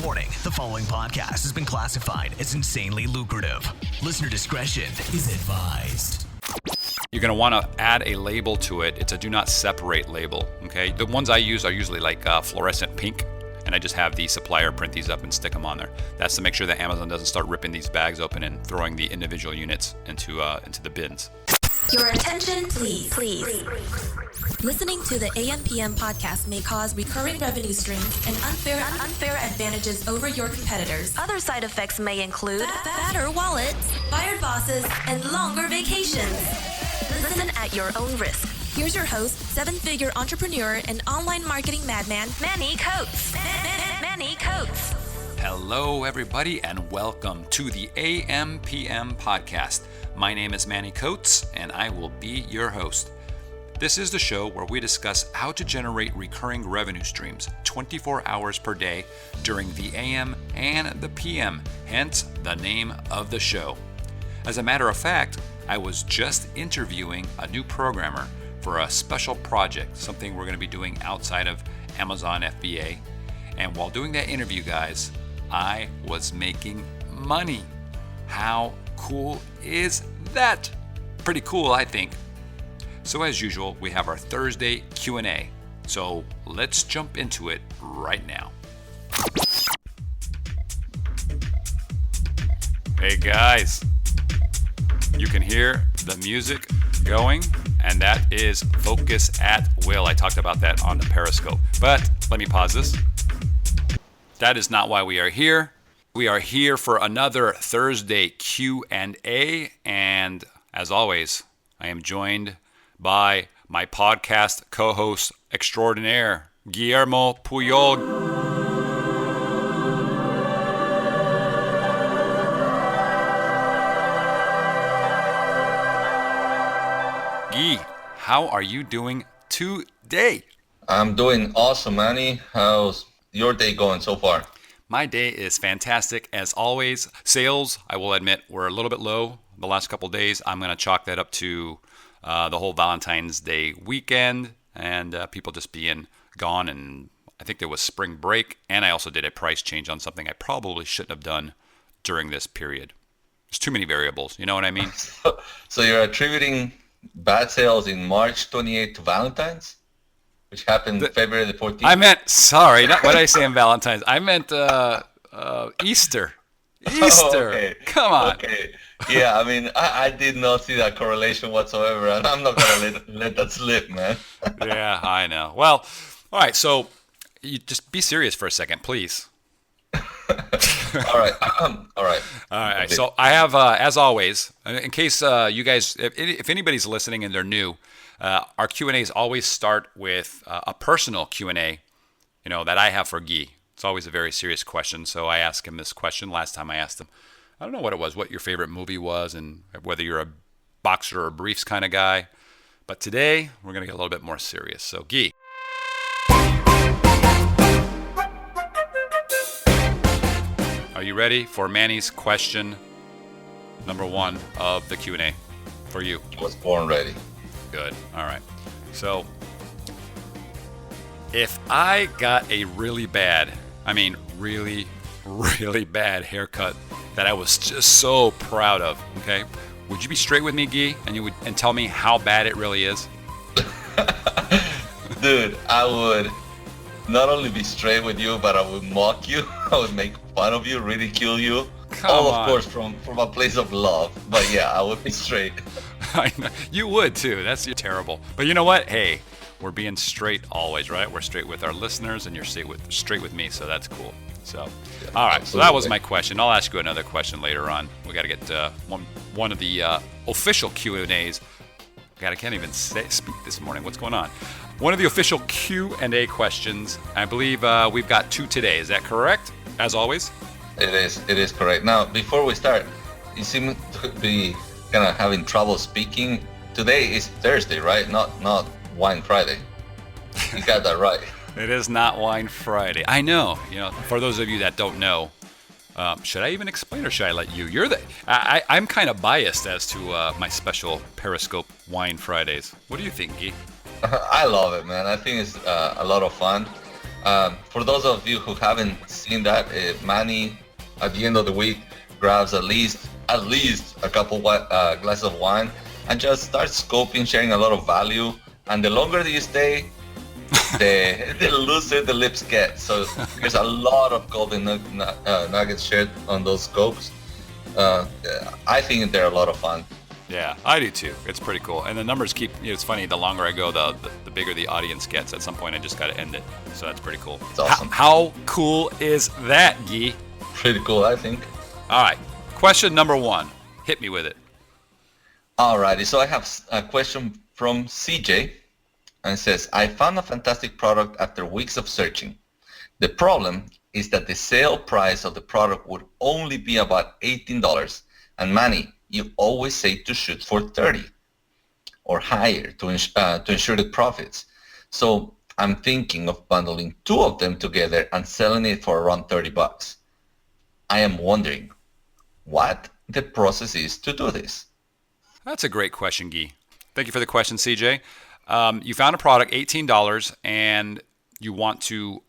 Warning, the following podcast has been classified as insanely lucrative. Listener discretion is advised. You're going to want to add a label to it. It's a do not separate label, okay? The ones I use are usually like fluorescent pink, and I just have the supplier print these up and stick them on there. That's to make sure that Amazon doesn't start ripping these bags open and throwing the individual units into the bins. Your attention, please. Listening to the AM/PM podcast may cause recurring revenue streams and unfair advantages over your competitors. Other side effects may include fatter wallets, fired bosses, and longer vacations. Listen at your own risk. Here's your host, seven-figure entrepreneur and online marketing madman, Manny Coates. Manny Coates. Hello, everybody, and welcome to the AM/PM podcast. My name is Manny Coates, and I will be your host. This is the show where we discuss how to generate recurring revenue streams 24 hours per day during the AM and the PM, hence the name of the show. As a matter of fact, I was just interviewing a new programmer for a special project, something we're going to be doing outside of Amazon FBA. And while doing that interview, guys, I was making money. How cool is that? Pretty cool, I think. So as usual, we have our Thursday Q&A. So let's jump into it right now. Hey guys, you can hear the music going, and that is Focus at Will. I talked about that on the Periscope, but let me pause this. That is not why we are here. We are here for another Thursday Q&A, and as always, I am joined by my podcast co-host extraordinaire, Guillermo Puyol. Guy, how are you doing today? I'm doing awesome, Manny. How's your day going so far? My day is fantastic as always. Sales, I will admit, were a little bit low the last couple of days. I'm going to chalk that up to the whole Valentine's Day weekend and people just being gone. And I think there was spring break. And I also did a price change on something I probably shouldn't have done during this period. There's too many variables. You know what I mean? So you're attributing bad sales in March 28th to Valentine's, which happened February the 14th? I meant, sorry, not what I say in Valentine's. I meant Easter. Easter. Oh, okay. Come on. Okay. Yeah, I mean, I did not see that correlation whatsoever, and I'm not going to let that slip, man. Yeah, I know. Well, all right, so you just be serious for a second, please. All right. All right. So I have, as always, in case you guys, if anybody's listening and they're new, our Q&As always start with a personal Q&A, that I have for Guy. It's always a very serious question. So I asked him this question. Last time I asked him, I don't know what it was, what your favorite movie was, and whether you're a boxer or a briefs kind of guy. But today, we're going to get a little bit more serious. So, Guy. Are you ready for Manny's question number one of the Q&A for you? I was born ready. Good. All right. So, if I got a really bad haircut that I was just so proud of, okay, would you be straight with me, Guy, and tell me how bad it really is? Dude, I would not only be straight with you, but I would mock you. I would make fun of you, ridicule you. Of course, from a place of love. But yeah, I would be straight. I know. You would too. That's terrible. But you know what? Hey, we're being straight always, right? We're straight with our listeners, and you're straight with me, so that's cool. So, yeah, all right. Absolutely. So that was my question. I'll ask you another question later on. We got to get one of the official Q&As. God, I can't even speak this morning. What's going on? One of the official Q&A questions. I believe we've got two today. Is that correct? As always. It is correct. Now, before we start, you seem to be kind of having trouble speaking. Today is Thursday, right? Not Wine Friday. You got that right. It is not Wine Friday. I know. For those of you that don't know, should I even explain, or should I let you? I'm kind of biased as to my special Periscope Wine Fridays. What do you think, Guy? I love it, man. I think it's a lot of fun. For those of you who haven't seen that, Manny at the end of the week grabs at least a couple glasses of wine and just starts scoping, sharing a lot of value. And the longer that you stay, the looser the lips get. So there's a lot of golden nuggets shared on those scopes. I think they're a lot of fun. Yeah, I do too. It's pretty cool. And the numbers keep, it's funny, the longer I go, the bigger the audience gets. At some point, I just got to end it. So that's pretty cool. It's awesome. How cool is that, Guy? Pretty cool, I think. All right. Question number 1. Hit me with it. Alrighty. So I have a question from CJ. And it says, I found a fantastic product after weeks of searching. The problem is that the sale price of the product would only be about $18. And Manny, you always say to shoot for 30 or higher to ensure the profits. So I'm thinking of bundling 2 of them together and selling it for around $30. I am wondering what the process is to do this. That's a great question, Guy. Thank you for the question, CJ. You found a product, $18, and you want to,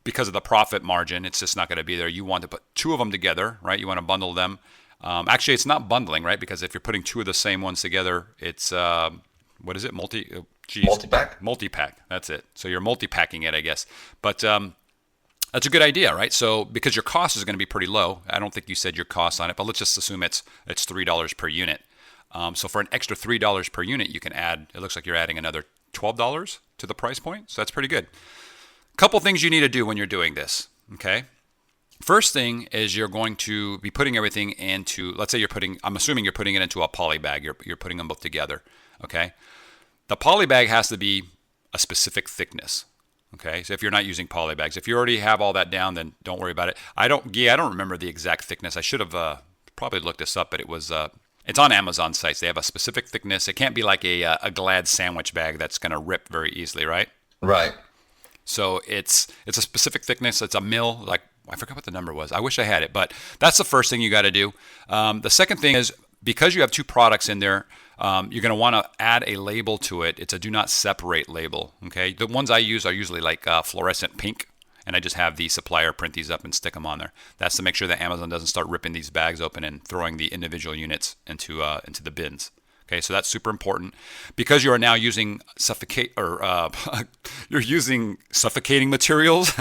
because of the profit margin, it's just not going to be there. You want to put 2 of them together, right? You want to bundle them. Actually, it's not bundling, right? Because if you're putting 2 of the same ones together, it's, what is it? Multipack? Multipack, that's it. So you're multi-packing it, I guess. But that's a good idea, right? So because your cost is going to be pretty low. I don't think you said your cost on it, but let's just assume it's $3 per unit. So for an extra $3 per unit, you can add, it looks like you're adding another $12 to the price point. So that's pretty good. Couple things you need to do when you're doing this, okay? First thing is you're going to be putting everything into, let's say I'm assuming you're putting it into a poly bag. You're putting them both together, okay? The poly bag has to be a specific thickness, okay? So if you're not using poly bags, if you already have all that down, then don't worry about it. I don't remember the exact thickness. I should have probably looked this up, but it was, it's on Amazon sites. They have a specific thickness. It can't be like a Glad sandwich bag that's going to rip very easily, right? Right. So it's a specific thickness. It's a mil. Like, I forgot what the number was. I wish I had it, but that's the first thing you got to do. The second thing is, because you have 2 products in there, you're going to want to add a label to it. It's a do not separate label. Okay. The ones I use are usually like fluorescent pink. And I just have the supplier print these up and stick them on there. That's to make sure that Amazon doesn't start ripping these bags open and throwing the individual units into the bins. Okay, so that's super important because you are now using you're using suffocating materials,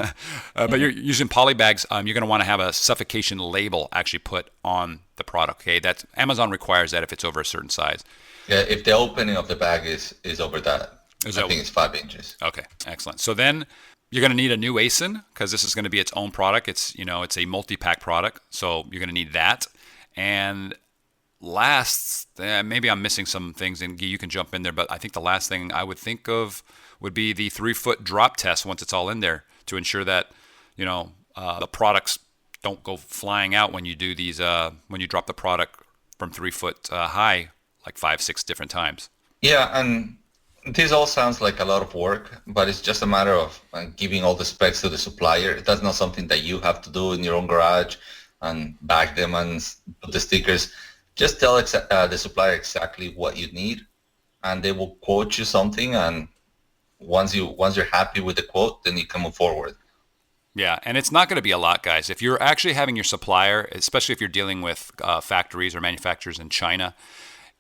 but you're using poly bags. You're going to want to have a suffocation label actually put on the product. Okay, that's Amazon requires that if it's over a certain size. Yeah, if the opening of the bag is over that, I think it's 5 inches. Okay, excellent. So then you're going to need a new ASIN because this is going to be its own product. It's a multi-pack product, so you're going to need that. And last, maybe I'm missing some things, and Guy, you can jump in there, but I think the last thing I would think of would be the 3-foot drop test once it's all in there to ensure that the products don't go flying out when you do these when you drop the product from 3 foot high like 5-6 different times. Yeah, and this all sounds like a lot of work, but it's just a matter of giving all the specs to the supplier. That's not something that you have to do in your own garage and bag them and put the stickers. Just tell the supplier exactly what you need, and they will quote you something. And once you're happy with the quote, then you can move forward. Yeah, and it's not going to be a lot, guys. If you're actually having your supplier, especially if you're dealing with factories or manufacturers in China,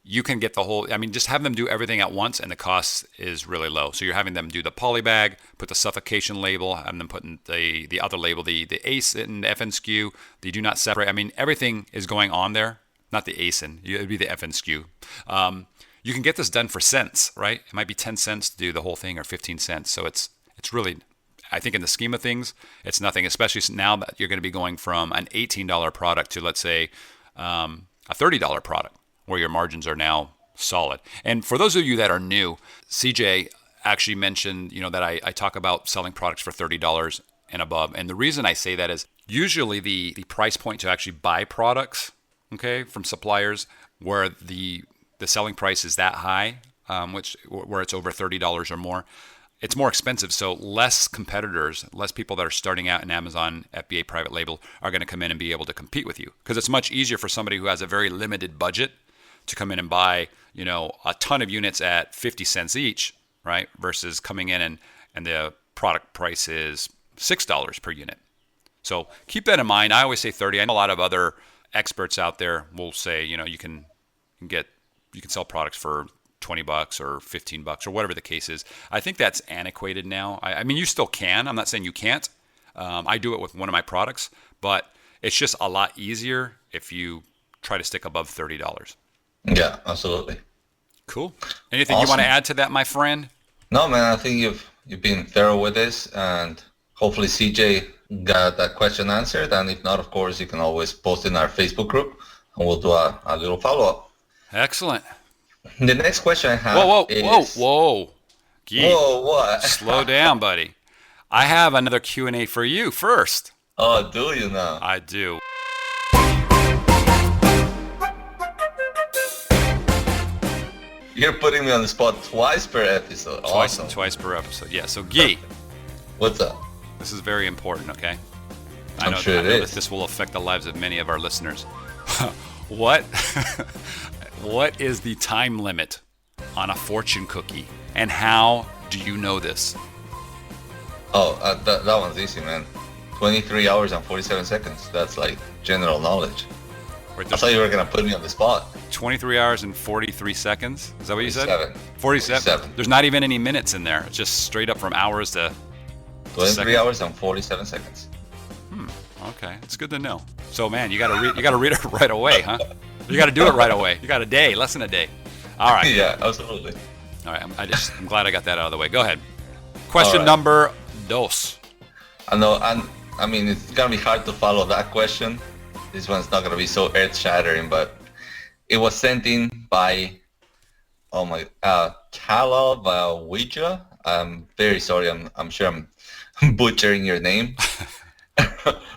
you can get the whole, just have them do everything at once and the cost is really low. So you're having them do the poly bag, put the suffocation label, having them put in the other label, the ASIN, the FNSKU, the do not separate. Everything is going on there. Not the ASIN, it would be the FNSKU. You can get this done for cents, right? It might be 10 cents to do the whole thing or 15 cents. So it's really, I think in the scheme of things, it's nothing, especially now that you're going to be going from an $18 product to, let's say, a $30 product, where your margins are now solid. And for those of you that are new, CJ actually mentioned, that I talk about selling products for $30 and above. And the reason I say that is usually the price point to actually buy products, okay, from suppliers where the selling price is that high, where it's over $30 or more, it's more expensive. So less competitors, less people that are starting out in Amazon FBA private label are going to come in and be able to compete with you, because it's much easier for somebody who has a very limited budget to come in and buy, a ton of units at 50 cents each, right? Versus coming in and the product price is $6 per unit. So keep that in mind. I always say 30. I know a lot of other experts out there will say, you can sell products for $20 or $15 or whatever the case is. I think that's antiquated now. I mean, you still can. I'm not saying you can't. I do it with one of my products, but it's just a lot easier if you try to stick above $30. Yeah, absolutely. Cool. Anything you want to add to that, my friend? No, man. I think you've been thorough with this, and hopefully CJ got that question answered. And if not, of course, you can always post in our Facebook group, and we'll do a little follow-up. Excellent. The next question I have Whoa. Gee, whoa, what? Slow down, buddy. I have another Q&A for you first. Oh, do you now? I do. You're putting me on the spot twice per episode. Awesome. Twice per episode. Yeah, so Guy. What's up? This is very important, okay? I'm sure it is. This will affect the lives of many of our listeners. What is the time limit on a fortune cookie, and how do you know this? Oh, that one's easy, man. 23 hours and 47 seconds. That's like general knowledge. Wait, I thought you were going to put me on the spot. 23 hours and 43 seconds? Is that what you said? 47. 47. There's not even any minutes in there. It's just straight up from hours to 23 hours and 47 seconds. Okay, it's good to know. So, man, you gotta read it right away, huh? You gotta do it right away. You got a day, less than a day. All right. Yeah, absolutely. All right, I'm glad I got that out of the way. Go ahead. Question number dos. I know, I mean, it's gonna be hard to follow that question. This one's not gonna be so earth-shattering, but it was sent in by, Talal Ouija. I'm very sorry. I'm sure I'm butchering your name.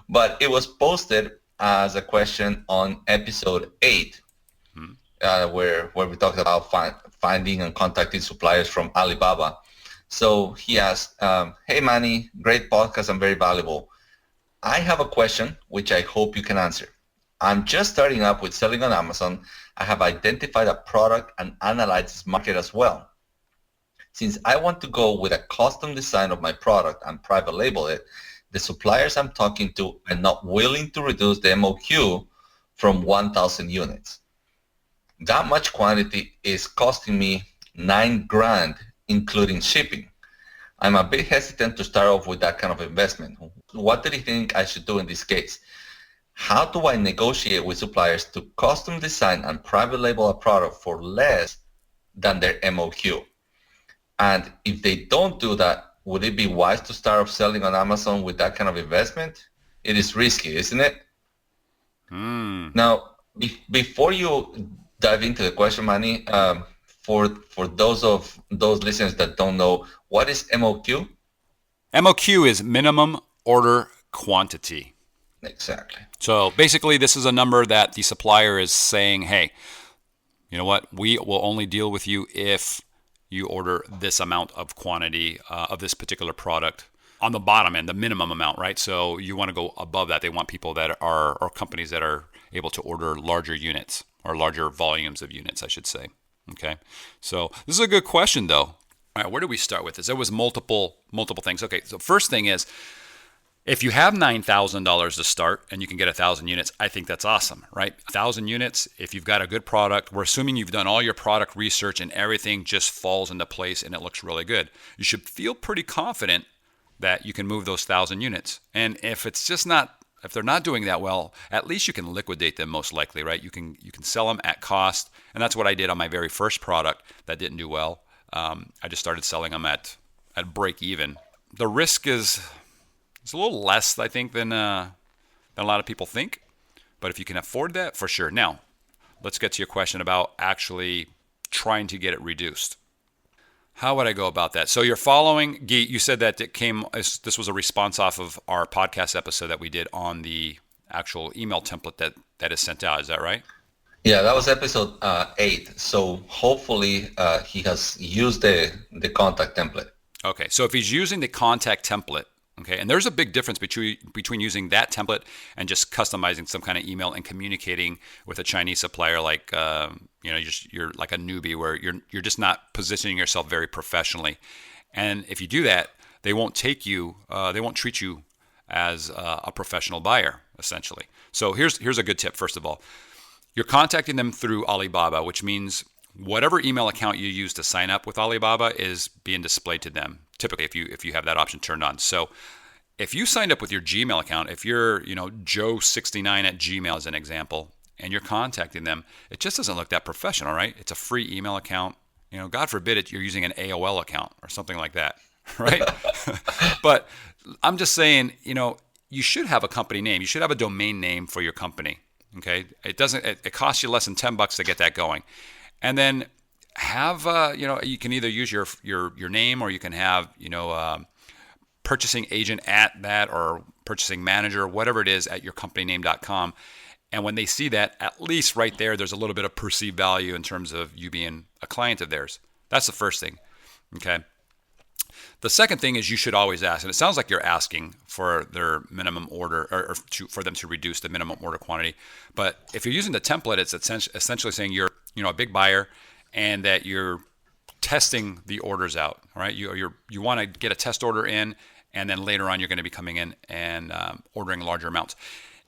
But it was posted as a question on episode 8, where we talked about finding and contacting suppliers from Alibaba. So he asked, hey Manny, great podcast and very valuable. I have a question which I hope you can answer. I'm just starting up with selling on Amazon. I have identified a product and analyzed its market as well. Since I want to go with a custom design of my product and private label it, the suppliers I'm talking to are not willing to reduce the MOQ from 1,000 units. That much quantity is costing me $9,000, including shipping. I'm a bit hesitant to start off with that kind of investment. What do you think I should do in this case? How do I negotiate with suppliers to custom design and private label a product for less than their MOQ? And if they don't do that, would it be wise to start off selling on Amazon with that kind of investment? It is risky, isn't it? Now, before you dive into the question, Manny, for those listeners that don't know, what is MOQ? MOQ is minimum order quantity. Exactly. So basically, this is a number that the supplier is saying, hey, you know what? We will only deal with you if you order this amount of quantity of this particular product on the bottom end, the minimum amount, right? So you want to go above that. They want people that are, or companies that are able to order larger units or larger volumes of units, I should say. Okay. So this is a good question though. All right, where do we start with this? There was multiple things. Okay, so first thing is, if you have $9,000 to start and you can get 1,000 units, I think that's awesome, right? 1,000 units, if you've got a good product, we're assuming you've done all your product research and everything just falls into place and it looks really good. You should feel pretty confident that you can move those 1,000 units. And if they're not doing that well, at least you can liquidate them most likely, right? You can sell them at cost. And that's what I did on my very first product that didn't do well. I just started selling them at break even. The risk is... it's a little less, I think, than a lot of people think. But if you can afford that, for sure. Now, let's get to your question about actually trying to get it reduced. How would I go about that? So you're following, Guy, you said that this was a response off of our podcast episode that we did on the actual email template that is sent out. Is that right? Yeah, that was episode 8. So hopefully he has used the contact template. Okay, so if he's using the contact template, okay, and there's a big difference between using that template and just customizing some kind of email and communicating with a Chinese supplier like you're like a newbie where you're just not positioning yourself very professionally. And if you do that, they won't treat you as a professional buyer, essentially. So here's a good tip. First of all, you're contacting them through Alibaba, which means whatever email account you use to sign up with Alibaba is being displayed to them. Typically, if you have that option turned on. So if you signed up with your Gmail account, if you're Joe69 at Gmail as an example, and you're contacting them, it just doesn't look that professional, right? It's a free email account. God forbid you're using an AOL account or something like that, right? But I'm just saying, you should have a company name. You should have a domain name for your company. Okay, it costs you less than $10 to get that going, and then have you can either use your name, or you can have purchasing agent at that, or purchasing manager, whatever it is, at yourcompanyname.com. And when they see that, at least right there's a little bit of perceived value in terms of you being a client of theirs. That's the first thing. Okay. The second thing is you should always ask, and it sounds like you're asking for their minimum order, or for them to reduce the minimum order quantity. But if you're using the template, it's essentially saying you're a big buyer and that you're testing the orders out. All right, you want to get a test order in, and then later on you're going to be coming in and ordering larger amounts.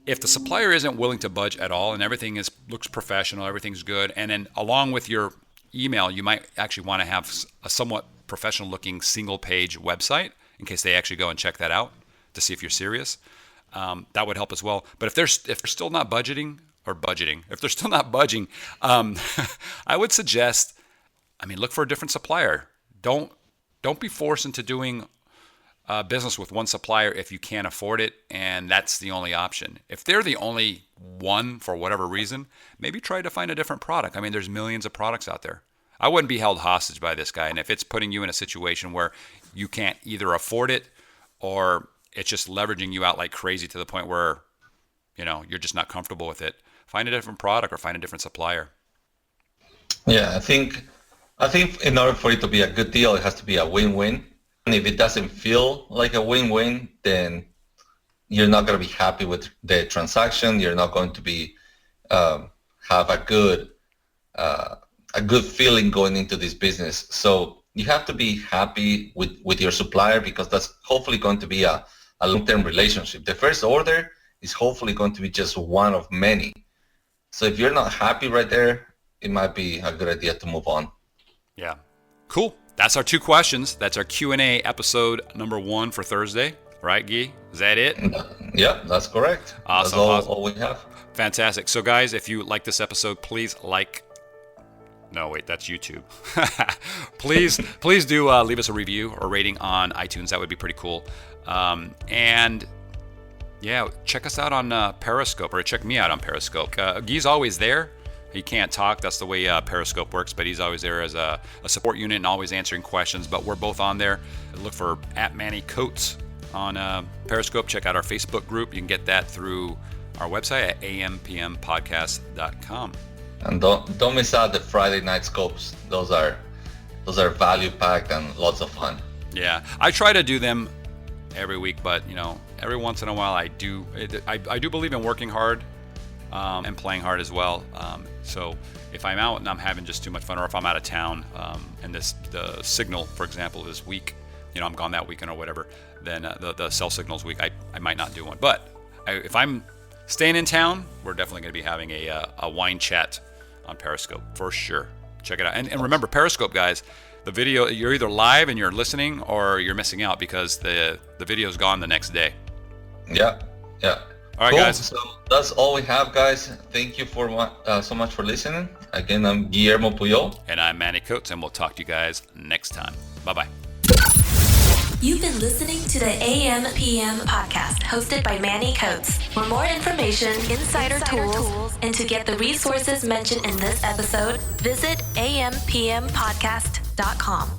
If the supplier isn't willing to budge at all and everything looks professional, everything's good, and then along with your email, you might actually want to have a somewhat professional looking single page website in case they actually go and check that out to see if you're serious. That would help as well. But if they're still not budging, I would suggest, look for a different supplier. Don't be forced into doing business with one supplier if you can't afford it and that's the only option. If they're the only one for whatever reason, maybe try to find a different product. There's millions of products out there. I wouldn't be held hostage by this guy. And if it's putting you in a situation where you can't either afford it, or it's just leveraging you out like crazy to the point where, you're just not comfortable with it, find a different product or find a different supplier. Yeah, I think in order for it to be a good deal, it has to be a win-win. And if it doesn't feel like a win-win, then you're not going to be happy with the transaction. You're not going to be have a good feeling going into this business. So you have to be happy with your supplier, because that's hopefully going to be a long-term relationship. The first order is hopefully going to be just one of many. So if you're not happy right there, it might be a good idea to move on. Yeah. Cool. That's our 2 questions. That's our Q&A episode number 1 for Thursday. Right, Guy? Is that it? Yeah, that's correct. Awesome. That's all we have. Fantastic. So guys, if you like this episode, please no, wait, that's YouTube. please do leave us a review or rating on iTunes. That would be pretty cool. And yeah, check us out on Periscope, or check me out on Periscope. Guy's always there. He can't talk. That's the way Periscope works, but he's always there as a support unit and always answering questions. But we're both on there. Look for @MannyCoates on Periscope. Check out our Facebook group. You can get that through our website at ampmpodcast.com. And don't miss out the Friday night scopes. Those are value packed and lots of fun. Yeah, I try to do them every week, but every once in a while I do believe in working hard and playing hard as well. So if I'm out and I'm having just too much fun, or if I'm out of town and the signal, for example, this week, I'm gone that weekend or whatever, then the cell signals week, I might not do one. But if I'm staying in town, we're definitely going to be having a wine chat on Periscope for sure. Check it out. And remember, Periscope, guys, the video, you're either live and you're listening, or you're missing out because the video's gone the next day. Yeah. All right, cool. guys. So that's all we have, guys. Thank you so much for listening. Again, I'm Guillermo Puyol. And I'm Manny Coates, and we'll talk to you guys next time. Bye-bye. You've been listening to the AM/PM podcast, hosted by Manny Coates. For more information, insider tools, and to get the resources mentioned in this episode, visit ampmpodcast.com.